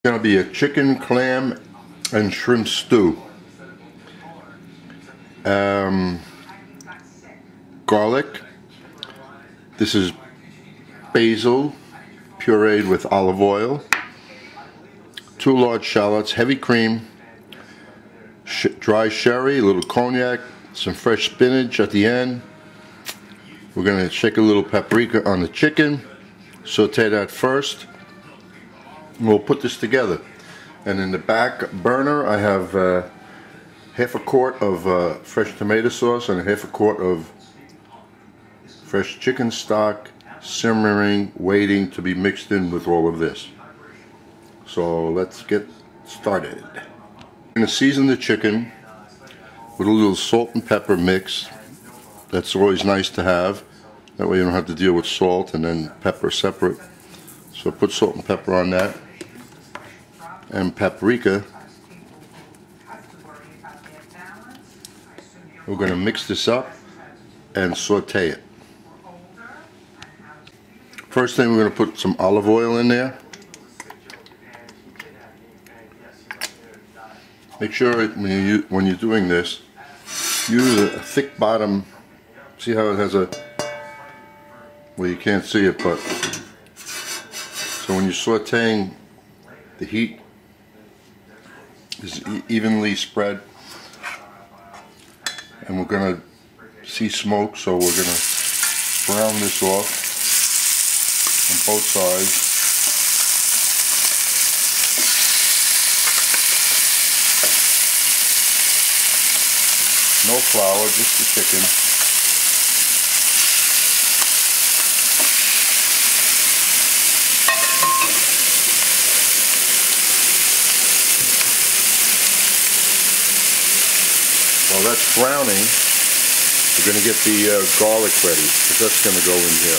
Going to be a chicken, clam, and shrimp stew. Garlic. This is basil pureed with olive oil. 2 large shallots, heavy cream, dry sherry, a little cognac, some fresh spinach at the end. We're going to shake a little paprika on the chicken, saute that first. We'll put this together. And in the back burner I have half a quart of fresh tomato sauce and half a quart of fresh chicken stock, simmering, waiting to be mixed in with all of this. So let's get started. I'm going to season the chicken with a little salt and pepper mix. That's always nice to have. That way you don't have to deal with salt and then pepper separate. So put salt and pepper on that. And paprika. We're going to mix this up and saute it. First thing, we're going to put some olive oil in there. Make sure when you're doing this, use a thick bottom. See how it has a, well, you can't see it, but so when you're sauteing, the heat is evenly spread, and we're going to see smoke, so we're going to brown this off on both sides. No flour, just the chicken. While that's browning, we're going to get the garlic ready, because that's going to go in here.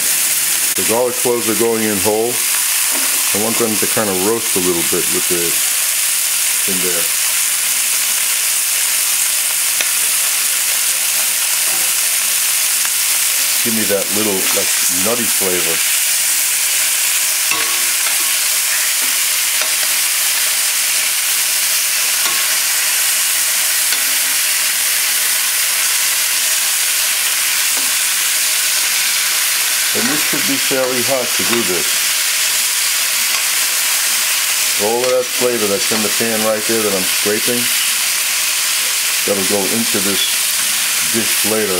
The garlic cloves are going in whole. I want them to kind of roast a little bit with the in there. Give me that little like nutty flavor. And this should be fairly hot to do this. All of that flavor that's in the pan right there that I'm scraping, that'll go into this dish later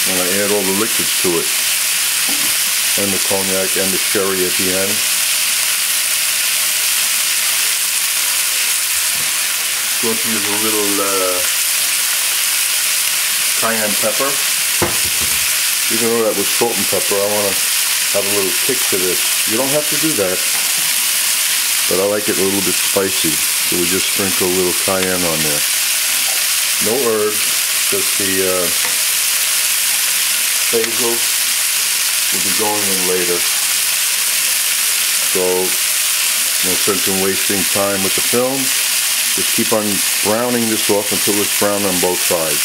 when I add all the liquids to it. And the cognac and the sherry at the end. Going to use a little cayenne pepper. Even though that was salt and pepper, I want to have a little kick to this. You don't have to do that, but I like it a little bit spicy, so we just sprinkle a little cayenne on there. No herbs, just the basil will be going in later. So no sense in wasting time with the film. Just keep on browning this off until it's brown on both sides.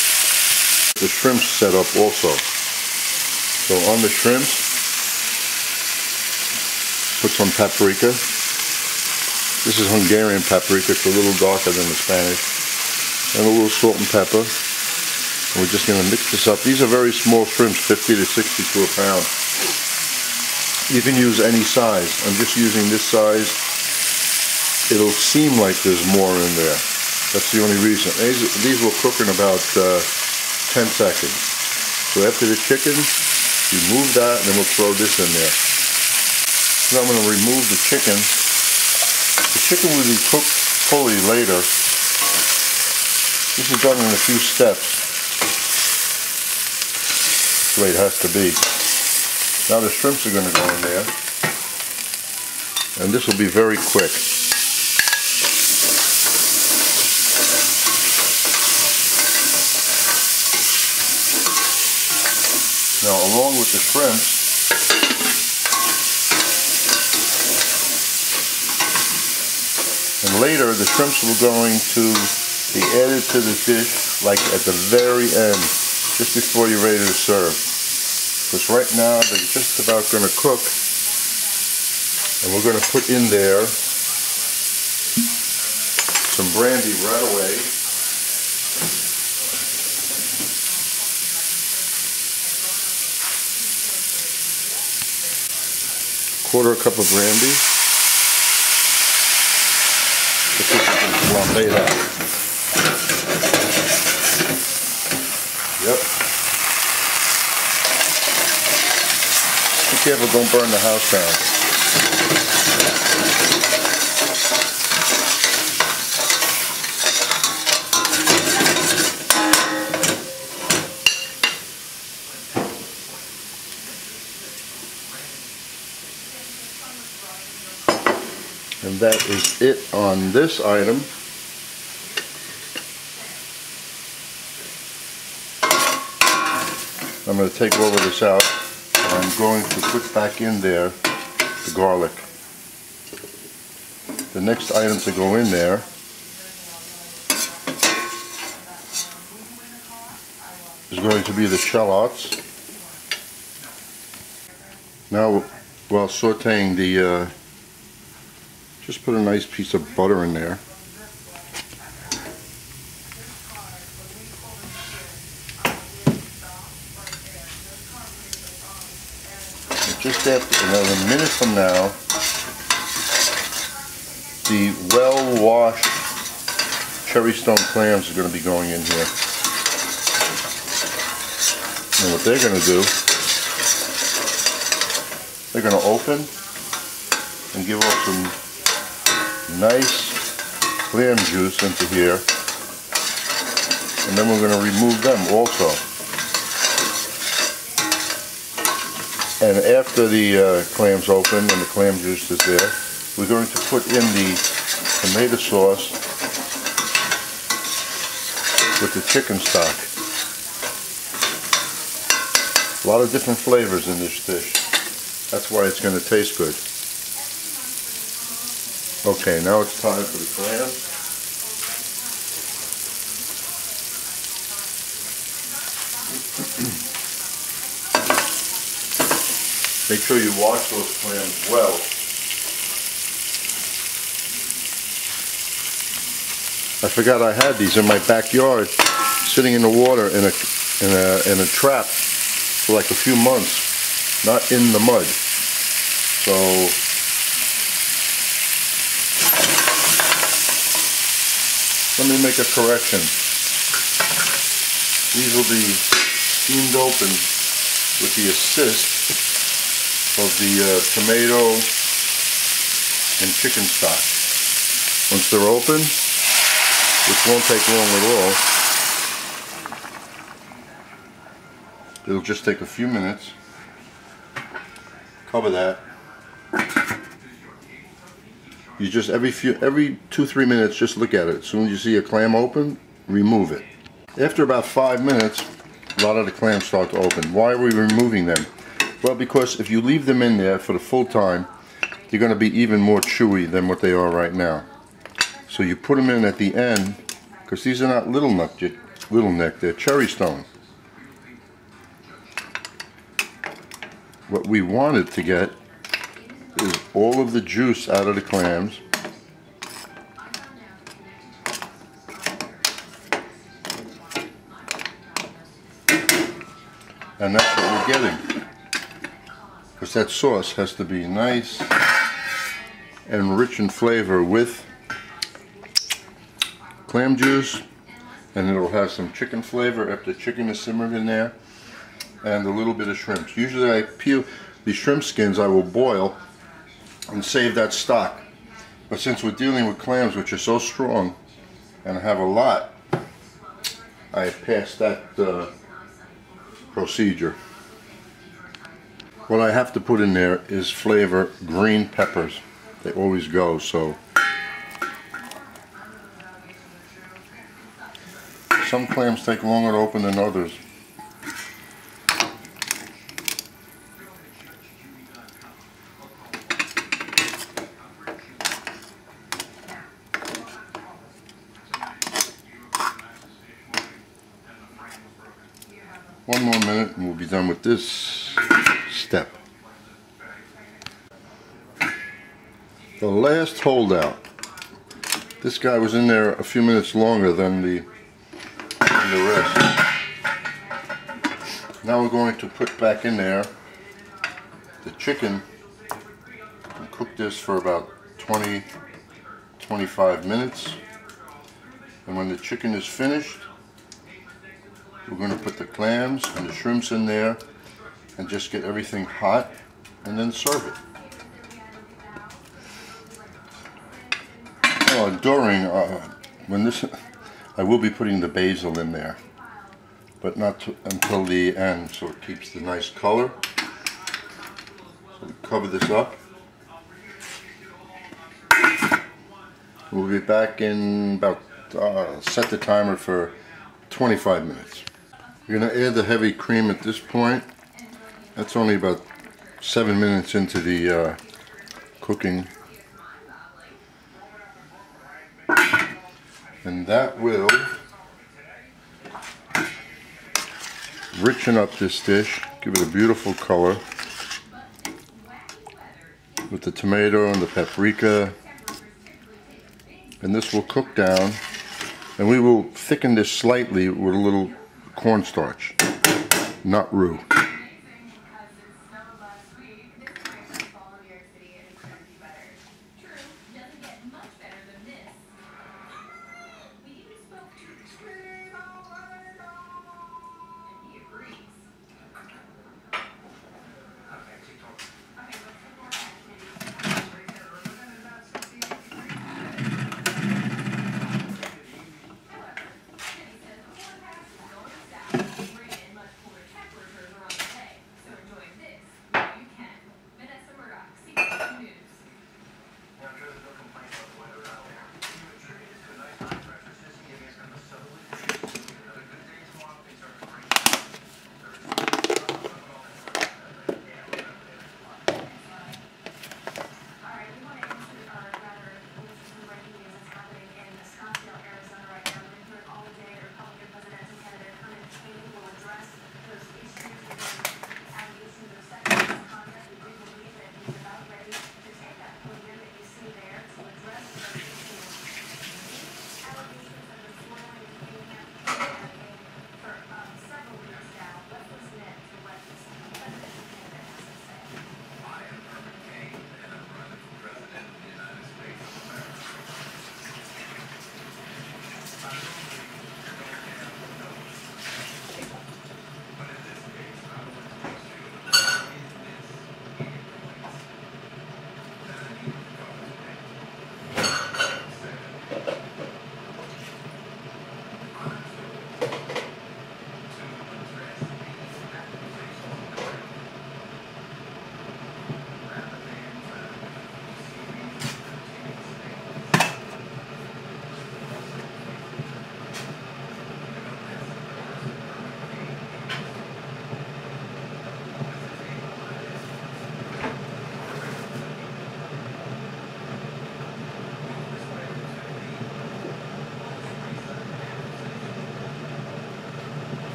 The shrimp's set up also. So on the shrimps, put some paprika. This is Hungarian paprika, it's a little darker than the Spanish. And a little salt and pepper. And we're just going to mix this up. These are very small shrimps, 50 to 60 to a pound. You can use any size. I'm just using this size. It'll seem like there's more in there. That's the only reason. These will cook in about 10 seconds. So after the chicken, you move that, and then we'll throw this in there. Now I'm going to remove the chicken. The chicken will be cooked fully later. This is done in a few steps. That's the way it has to be. Now the shrimps are going to go in there. And this will be very quick. Now, along with the shrimps, and later the shrimps will going to be added to the dish, like at the very end, just before you're ready to serve. Because right now they're just about going to cook, and we're going to put in there some brandy right away. Quarter cup of brandy. Let's see if we can flambe that. Yep. Be careful, don't burn the house down. And that is it on this item. I'm going to take all of this out, and I'm going to put back in there the garlic. The next item to go in there is going to be the shallots. Now, while sauteing the just put a nice piece of butter in there. Just after another minute from now, the well-washed cherrystone clams are going to be going in here. And what they're going to do, they're going to open and give off some nice clam juice into here, and then we're going to remove them also. And after the clams open and the clam juice is there, we're going to put in the tomato sauce with the chicken stock. A lot of different flavors in this dish. That's why it's going to taste good. Okay, now it's time for the clams. Make sure you wash those clams well. I forgot I had these in my backyard, sitting in the water in a trap for like a few months, not in the mud. So let me make a correction. These will be steamed open with the assist of the tomato and chicken stock. Once they're open, which won't take long at all, it'll just take a few minutes. Cover that. You just every 2-3 minutes, just look at it. As soon as you see a clam open, remove it. After about 5 minutes, a lot of the clams start to open. Why are we removing them? Well, because if you leave them in there for the full time, they're going to be even more chewy than what they are right now. So you put them in at the end, because these are not little neck, they're cherrystone. What we wanted to get is all of the juice out of the clams. And that's what we're getting. Because that sauce has to be nice and rich in flavor with clam juice, and it'll have some chicken flavor after the chicken is simmered in there, and a little bit of shrimps. Usually I peel the shrimp skins, I will boil and save that stock. But since we're dealing with clams, which are so strong and have a lot, I passed that procedure. What I have to put in there is flavor green peppers. They always go, so some clams take longer to open than others. One more minute and we'll be done with this step. The last holdout This guy was in there a few minutes longer than the rest. Now we're going to put back in there the chicken and cook this for about 20-25 minutes. And when the chicken is finished, we're going to put the clams and the shrimps in there and just get everything hot and then serve it. Oh, during I will be putting the basil in there, but not until the end, so it keeps the nice color. So we cover this up. We'll be back in about, set the timer for 25 minutes. We're going to add the heavy cream at this point. That's only about 7 minutes into the cooking. And that will richen up this dish, give it a beautiful color with the tomato and the paprika. And this will cook down, and we will thicken this slightly with a little cornstarch, not roux.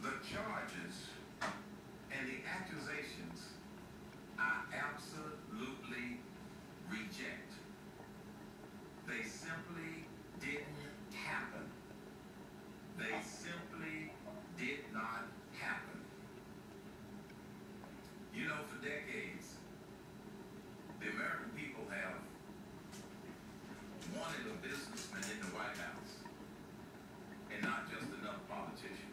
The charge They simply didn't happen. They simply did not happen. You know, for decades, the American people have wanted a businessman in the White House and not just another politician.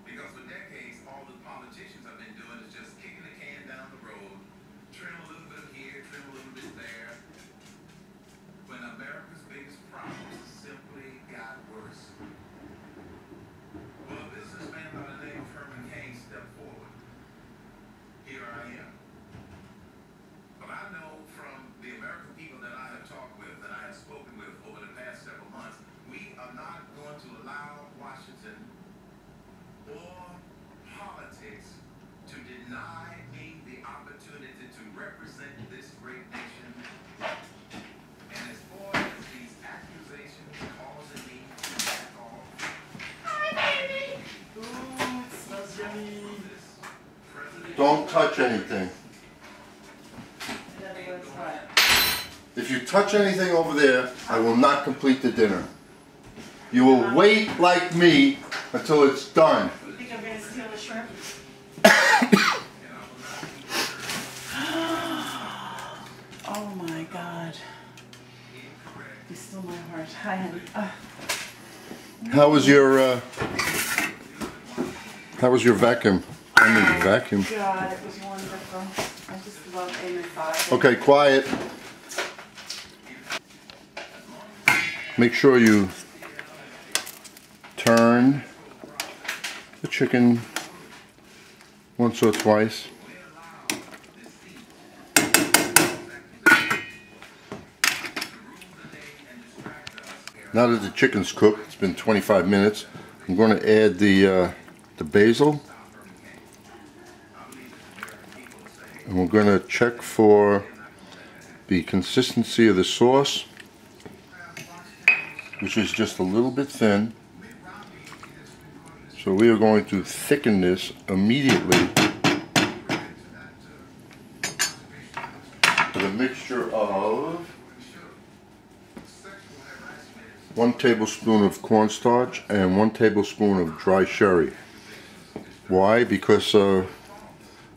Because for decades, all the politicians have been doing is just kicking the can down the road, trim a little bit here, trim a little bit there, when America's biggest problems simply got worse. Well, a businessman by the name of Herman Cain stepped forward. Here I am. But I know from the American people that I have talked with, that I have spoken with over the past several months, we are not going to allow Washington or politics to deny me the opportunity to represent this great nation. And as far as these accusations causing me to back off, hi baby! Ooh, it smells yummy. Don't touch anything. If you touch anything over there, I will not complete the dinner. You will wait like me until it's done. You think I'm going to steal the shrimp? Oh my God. You stole my heart. Hi, honey. How was your vacuum? I mean, vacuum. God, it was wonderful. I just love a massage. Okay, quiet. Make sure you turn the chicken once or twice. Now that the chicken's cooked, it's been 25 minutes, I'm going to add the basil. And we're going to check for the consistency of the sauce, which is just a little bit thin. So we are going to thicken this immediately with a mixture of 1 tablespoon of cornstarch and 1 tablespoon of dry sherry. Why? Because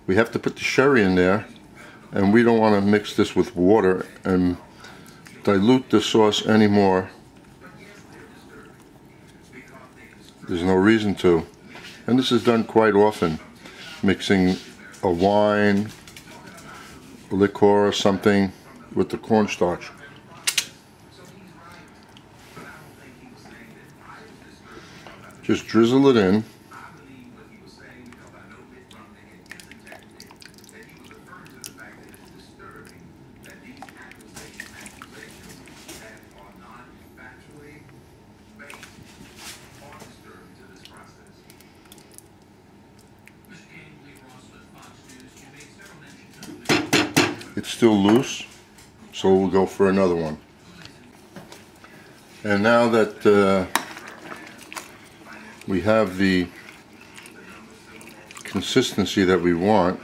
we have to put the sherry in there, and we don't want to mix this with water and dilute the sauce anymore. There's no reason to. And this is done quite often, mixing a wine, a liqueur or something with the cornstarch. Just drizzle it in. It's still loose, so we'll go for another one. And now that we have the consistency that we want,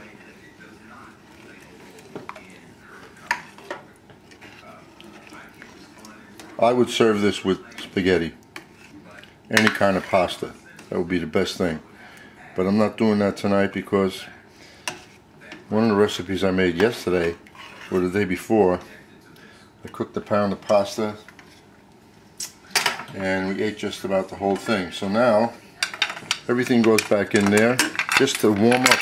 I would serve this with spaghetti, any kind of pasta. That would be the best thing. But I'm not doing that tonight because one of the recipes I made yesterday or the day before, I cooked a pound of pasta and we ate just about the whole thing. So now everything goes back in there just to warm up.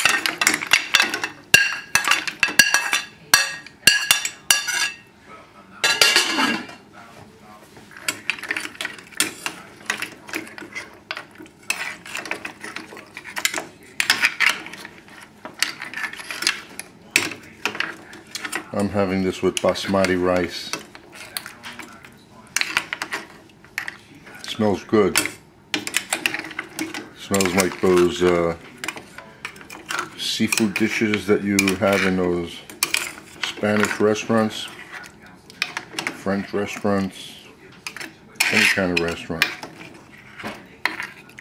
I'm having this with basmati rice. Smells good. Smells like those seafood dishes that you have in those Spanish restaurants, French restaurants, any kind of restaurant.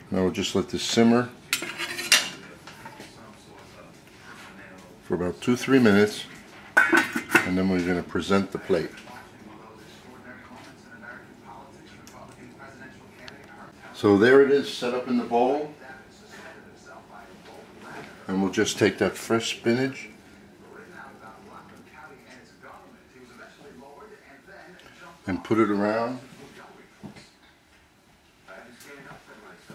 Now we'll just let this simmer for about 2-3 minutes, and then we're going to present the plate. So there it is, set up in the bowl. And we'll just take that fresh spinach and put it around.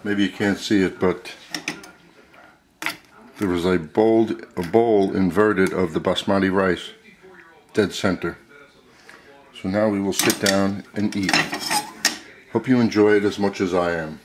Maybe you can't see it, but there was a bowl inverted of the basmati rice, dead center. So now we will sit down and eat. Hope you enjoy it as much as I am.